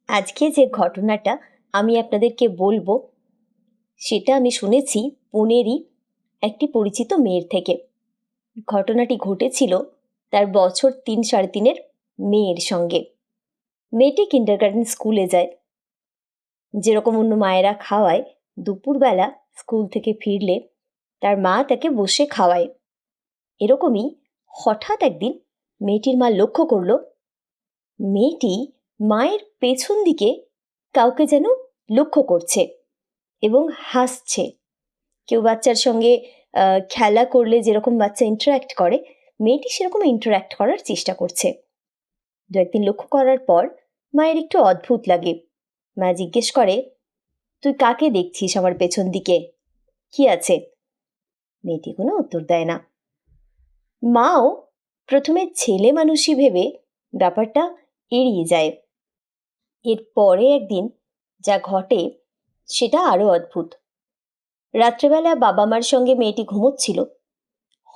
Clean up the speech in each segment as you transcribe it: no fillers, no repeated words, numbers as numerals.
আজকে যে ঘটনাটা আমি আপনাদেরকে বলবো সেটা আমি শুনেছি পুনেরই একটি পরিচিত মেয়ের থেকে। ঘটনাটি ঘটেছিল তার বছর ৩-৩.৫-এর মেয়ের সঙ্গে। মেয়েটি কিন্ডারগার্টেন স্কুলে যায়। যেরকম অন্য মায়েরা খাওয়ায়, দুপুরবেলা স্কুল থেকে ফিরলে তার মা তাকে বসে খাওয়ায়। এরকমই হঠাৎ একদিন মেয়েটির মা লক্ষ্য করল মেয়েটি মায়ের পেছন দিকে কাউকে যেন লক্ষ্য করছে এবং হাসছে। কেউ বাচ্চার সঙ্গে খেলা করলে যেরকম বাচ্চা ইন্টারাক্ট করে, মেয়েটি সেরকম ইন্টারাক্ট করার চেষ্টা করছে। দু একদিন লক্ষ্য করার পর মায়ের একটু অদ্ভুত লাগে। মা জিজ্ঞেস করে, তুই কাকে দেখছিস আমার পেছন দিকে, কি আছে? মেয়েটি কোনো উত্তর দেয় না। মাও প্রথমে ছেলে মানুষই ভেবে ব্যাপারটা এড়িয়ে যায়। এরপরে একদিন যা ঘটে সেটা আরও অদ্ভুত। রাত্রেবেলা বাবা মার সঙ্গে মেয়েটি ঘুমোচ্ছিল।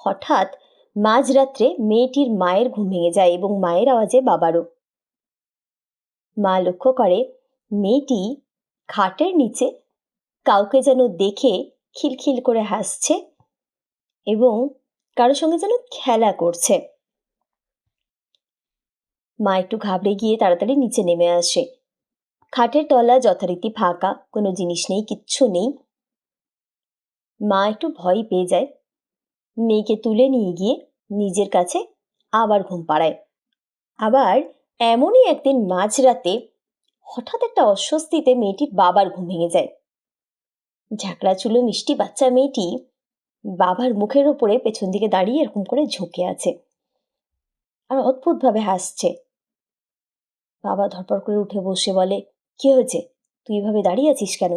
হঠাৎ মাঝরাত্রে মেয়েটির মায়ের ঘুম ভেঙে যায় এবং মায়ের আওয়াজে বাবারও। মা লক্ষ্য করে মেয়েটি খাটের নিচে কাউকে যেন দেখে খিলখিল করে হাসছে এবং কারোর সঙ্গে যেন খেলা করছে। মা একটু ঘাবড়ে গিয়ে তাড়াতাড়ি নিচে নেমে আসে। খাটের তলা যথারীতি ফাঁকা, কোনো জিনিস নেই, কিচ্ছু নেই। মা একটু ভয় পেয়ে যায়। মেয়েকে তুলে নিয়ে গিয়ে নিজের কাছে আবার ঘুম পাড়ায়। আবার এমনই একদিন মাঝরাতে হঠাৎ একটা অস্বস্তিতে মেয়েটির বাবার ঘুম ভেঙে যায়। ঝাঁকড়া চুলো মিষ্টি বাচ্চা মেয়েটি বাবার মুখের ওপরে পেছন দিকে দাঁড়িয়ে এরকম করে ঝুঁকে আছে আর অদ্ভুতভাবে হাসছে। বাবা ধরপড় করে উঠে বসে বলে, কি হয়েছে, তুই এভাবে দাঁড়িয়ে আছিস কেন?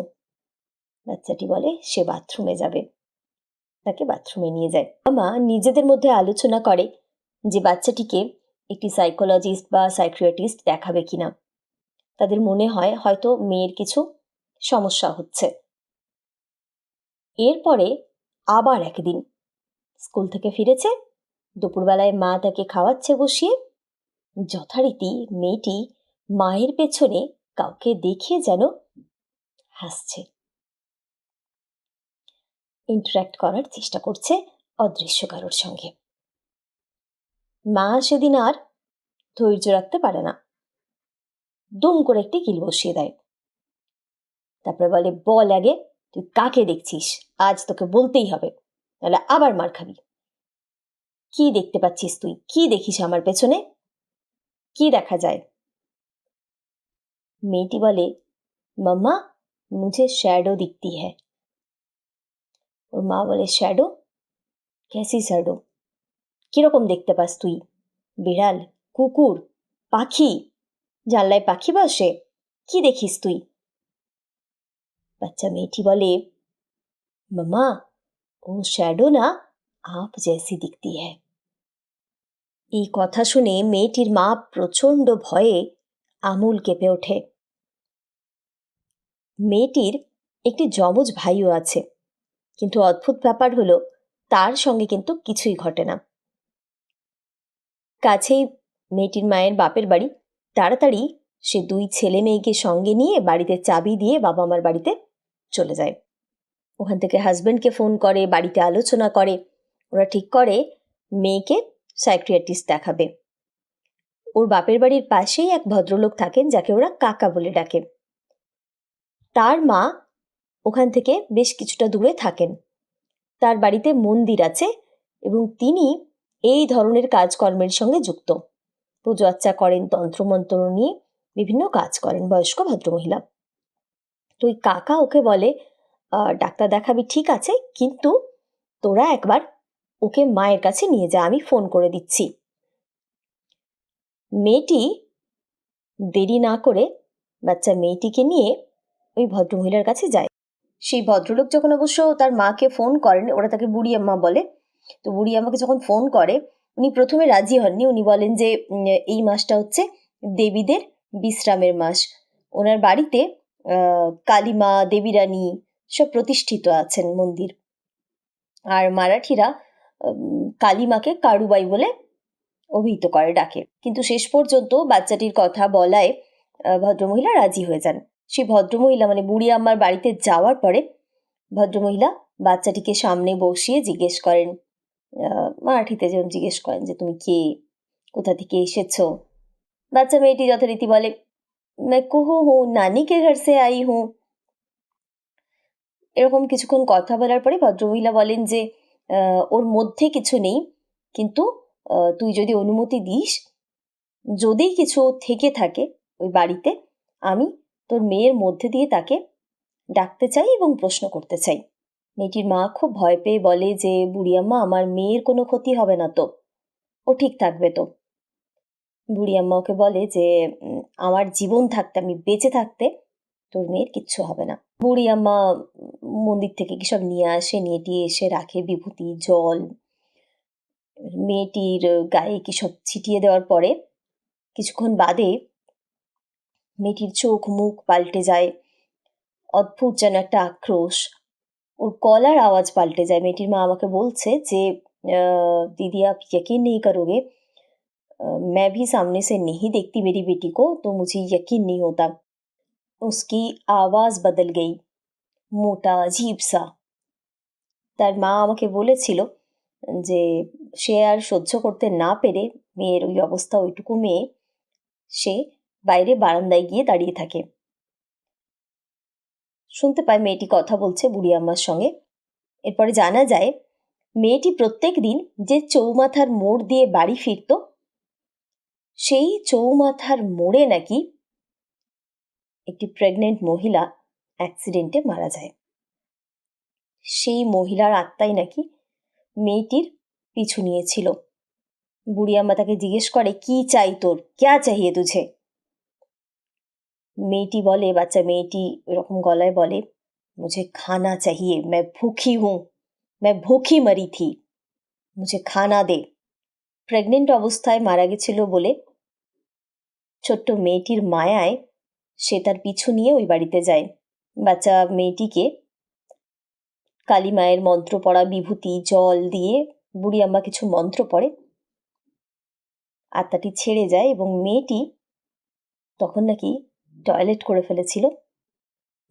বাচ্চাটি বলে সে বাথরুমে যাবে। তাকে বাথরুমে নিয়ে যায়। মা নিজেদের মধ্যে আলোচনা করে যে বাচ্চাটিকে একটি সাইকোলজিস্ট বা সাইকিয়াট্রিস্ট দেখাবে কিনা। তাদের মনে হয় হয়তো মেয়ের কিছু সমস্যা হচ্ছে। এরপরে আবার একদিন স্কুল থেকে ফিরেছে, দুপুরবেলায় মা তাকে খাওয়াচ্ছে বসিয়ে। যথারীতি মেয়েটি মায়ের পেছনে কাউকে দেখে যেন হাসছে, ইন্টারাক্ট করার চেষ্টা করছে অদৃশ্য কারোর সঙ্গে। মা সেদিন আর ধৈর্য রাখতে পারে না, দুম করে একটি কিল বসিয়ে দেয়। তারপরে বলে, বল আগে তুই কাকে দেখছিস, আজ তোকে বলতেই হবে, তাহলে আবার মার খাবি। কি দেখতে পাচ্ছিস তুই, কি দেখিস আমার পেছনে, কি দেখা যায়? মেয়েটি বলে, মাম্মা মুঝে শ্যাডো দিখতি হ্যায়। ওর মা বলে, শ্যাডো? Cassie shadow? কিরকম দেখতে পাস তুই? বিড়াল, কুকুর, পাখি? জানলায় পাখি বসে? কি দেখিস তুই? বাচ্চা মেয়েটি বলে, মাম্মা ও শ্যাডো না আপ জैसी दिखती है। এই কথা শুনে মেয়েটির মা প্রচণ্ড ভয়ে আমূল কেঁপে ওঠে। মেয়েটির একটি যমজ ভাইও আছে, কিন্তু অদ্ভুত ব্যাপার হলো তার সঙ্গে কিন্তু কিছুই ঘটে না। কাছেই মেয়েটির মায়ের বাপের বাড়ি। তাড়াতাড়ি সে দুই ছেলে মেয়েকে সঙ্গে নিয়ে বাড়িতে চাবি দিয়ে বাবা মার বাড়িতে চলে যায়। ওখান থেকে হাজব্যান্ডকে ফোন করে, বাড়িতে আলোচনা করে। ওরা ঠিক করে মেয়েকে সাইকিয়াট্রিস্ট দেখাবে। ওর বাপের বাড়ির পাশেই এক ভদ্রলোক থাকেন যাকে ওরা কাকা বলে ডাকে। তার মা ওখান থেকে বেশ কিছুটা দূরে থাকেন। তার বাড়িতে মন্দির আছে এবং তিনি এই ধরনের কাজকর্মের সঙ্গে যুক্ত। পুজো আচ্চা করেন, তন্ত্রমন্ত্র নিয়ে বিভিন্ন কাজ করেন, বয়স্ক ভদ্রমহিলা। তো ওই কাকা ওকে বলে, ডাক্তার দেখাবি ঠিক আছে, কিন্তু তোরা একবার ওকে মায়ের কাছে নিয়ে যা, আমি ফোন করে দিচ্ছি। মেয়েটি দেরি না করে বাচ্চা মেয়েটিকে নিয়ে ওই ভদ্রমহিলার কাছে যায়। সেই ভদ্রলোক যখন অবশ্য তার মাকে ফোন করেন, ওরা তাকে বুড়ি আম্মা বলে, তো বুড়ি আম্মাকে যখন ফোন করে উনি প্রথমে রাজি হননি। উনি বলেন যে এই মাসটা হচ্ছে দেবীদের বিশ্রামের মাস। ওনার বাড়িতে কালীমা, দেবীরানী সব প্রতিষ্ঠিত আছেন মন্দির। আর মারাঠিরা কালীমাকে কারুবাই বলে অভিহিত করে, ডাকে। কিন্তু শেষ পর্যন্ত বাচ্চাটির কথা বলায় ভদ্রমহিলা রাজি হয়ে যান। সেই ভদ্রমহিলা মানে বুড়ি আম্মার বাড়িতে যাওয়ার পরে ভদ্রমহিলা বাচ্চাটিকে সামনে বসিয়ে জিজ্ঞেস করেন, মারাঠিতে যেরকম জিজ্ঞেস করেন যে তুমি কে, কোথা থেকে এসেছো। বাচ্চা মেয়েটি যথারীতি বলে, मैं कुहू हूँ, नानी के घर से आई हूँ। এরকম কিছুক্ষণ কথা বলার পরে ভদ্রমহিলা বলেন যে ওর মধ্যে কিছু নেই, কিন্তু তুই যদি অনুমতি দিস, যদি কিছু থেকে থাকে ওই বাড়িতে, আমি তোর মেয়ের মধ্যে দিয়ে তাকে ডাকতে চাই এবং প্রশ্ন করতে চাই। মেয়েটির মা খুব ভয় পেয়ে বলে যে বুড়ি আম্মা, আমার মেয়ের কোনো ক্ষতি হবে না তো, ও ঠিক থাকবে তো। বুড়ি আম্মা ওকে বলে যে আমার জীবন থাকতে, আমি বেঁচে থাকতে তোর মেয়ের কিচ্ছু হবে না। বুড়ি আম্মা মন্দির থেকে কি সব নিয়ে আসে, নিয়ে টিয়ে এসে রাখে, বিভূতি, জল, মেয়েটির গায়ে কি সব ছিটিয়ে দেওয়ার পরে কিছুক্ষণ বাদে মেয়েটির চোখ মুখ পাল্টে যায়, অদ্ভুত যেন একটা আক্রোশ, ওর গলার আওয়াজ পাল্টে যায়। মেয়েটির মা আমাকে বলছে যে दीदी आप यकीन नहीं करोगे, मैं भी सामने से नहीं देखती मेरी बेटी को तो मुझे यकीन नहीं होता। उसकी आवाज बदल गई, মোটা अजीब सा। তার মা আমাকে বলেছিল যে সে আর সহ্য করতে না পেরে, মেয়ের ওই অবস্থা, ওইটুকু মেয়ে, সে বাইরে বারান্দায় গিয়ে দাঁড়িয়ে থাকে। শুনতে পায় মেয়েটি কথা বলছে বুড়ি আম্মার সঙ্গে। এরপরে জানা যায় মেয়েটি প্রত্যেক দিন যে চৌমাথার মোড় দিয়ে বাড়ি ফিরত, সেই চৌমাথার মোড়ে নাকি একটি প্রেগনেন্ট মহিলা অ্যাক্সিডেন্টে মারা যায়। সেই মহিলার আত্মাই নাকি মেয়েটির পিছু নিয়েছিল। বুড়ি আম্মা তাকে জিজ্ঞেস করে, কি চাই তোর, ক্যা চাহিয়ে তুঝে? মেয়েটি বলে, বাচ্চা মেয়েটি এরকম গলায় বলে, মুঝে খানা চাহিয়ে, मैं भूखी हूँ, मैं भूखी मरी थी, मुझे खाना दे। প্রেগনেন্ট অবস্থায় মারা গেছিল বলে ছোট্ট মেয়েটির মায়ায় সে তার পিছু নিয়ে ওই বাড়িতে যায়। বাচ্চা মেয়েটিকে কালী মায়ের মন্ত্র পড়া, বিভূতি, জল দিয়ে বুড়ি আম্মা কিছু মন্ত্র পড়ে, আত্মাটি ছেড়ে যায় এবং মেয়েটি তখন নাকি টয়লেট করে ফেলেছিল।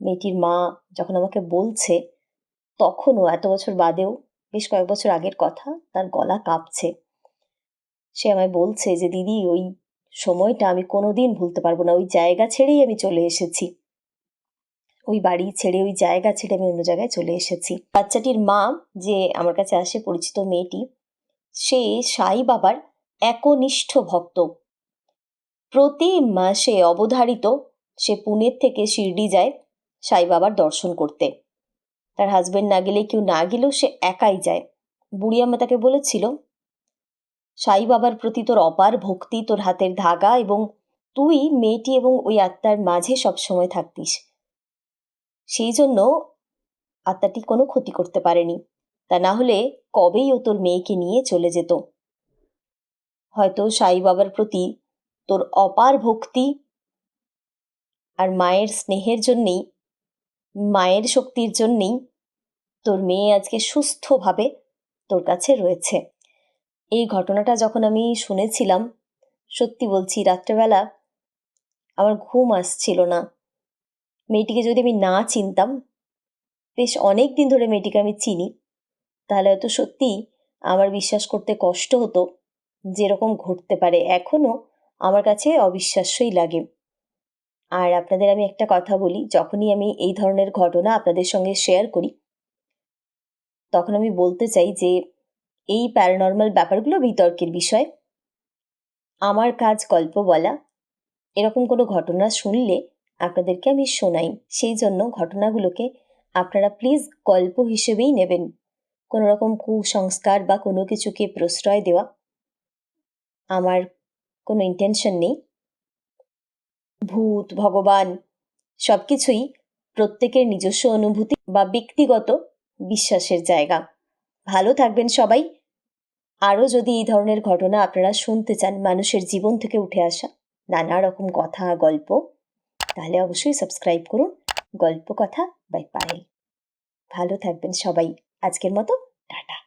মেয়েটির মা যখন আমাকে বলছে, তখনও এত বছর বাদেও, বেশ কয়েক বছর আগের কথা, তার গলা কাঁপছে। সে আমায় বলছে যে দিদি, ওই সময়টা আমি কোনোদিন ভুলতে পারবো না, ওই জায়গা ছেড়েই আমি চলে এসেছি, ওই বাড়ি ছেড়ে, ওই জায়গা ছেড়ে আমি অন্য জায়গায় চলে এসেছি। বাচ্চাটির মা যে আমার কাছে আসে, পরিচিত মেয়েটি, সে সাই বাবার একনিষ্ঠ ভক্ত। প্রতি মাসে অবধারিত সে পুনের থেকে শিরডি যায় সাই বাবার দর্শন করতে। তার হাজবেন্ড না গেলে, কেউ না গেলেও সে একাই যায়। বুড়ি আম্মা তাকে বলেছিল, সাই বাবার প্রতি তোর অপার ভক্তি, তোর হাতের ধাগা, এবং তুই মেয়েটি এবং ওই আত্মার মাঝে সবসময় থাকতিস, সেই জন্য আত্মাটি কোনো ক্ষতি করতে পারেনি। তা না হলে কবেই ও তোর মেয়েকে নিয়ে চলে যেত। হয়তো সাই বাবার প্রতি তোর অপার ভক্তি আর মায়ের স্নেহের জন্যেই, মায়ের শক্তির জন্যেই তোর মেয়ে আজকে সুস্থভাবে তোর কাছে রয়েছে। এই ঘটনাটা যখন আমি শুনেছিলাম, সত্যি বলছি, রাত্রেবেলা আমার ঘুম আসছিল না। মেয়েটিকে যদি আমি না চিনতাম, বেশ অনেক দিন ধরে মেয়েটিকে আমি চিনি, তাহলে হয়তো সত্যিই আমার বিশ্বাস করতে কষ্ট হতো যেরকম ঘটতে পারে। এখনও আমার কাছে অবিশ্বাস্যই লাগে। আর আপনাদের আমি একটা কথা বলি, যখনই আমি এই ধরনের ঘটনা আপনাদের সঙ্গে শেয়ার করি, তখন আমি বলতে চাই যে এই প্যারানর্মাল ব্যাপারগুলো বিতর্কের বিষয়। আমার কাজ গল্প বলা। এরকম কোনো ঘটনা শুনলে আপনাদেরকে আমি শোনাই, সেই জন্য ঘটনাগুলোকে আপনারা প্লিজ গল্প হিসেবেই নেবেন। কোনো রকম কুসংস্কার বা কোনো কিছুকে প্রশ্রয় দেওয়া আমার কোনো ইন্টেনশন নেই। ভূত, ভগবান সব কিছুই প্রত্যেকের নিজস্ব অনুভূতি বা ব্যক্তিগত বিশ্বাসের জায়গা। ভালো থাকবেন সবাই। আরও যদি এই ধরনের ঘটনা আপনারা শুনতে চান, মানুষের জীবন থেকে উঠে আসা নানা রকম কথা, গল্প, তাহলে অবশ্যই সাবস্ক্রাইব করুন গল্প কথা বাই পায়েল। ভালো থাকবেন সবাই। আজকের মতো টাটা।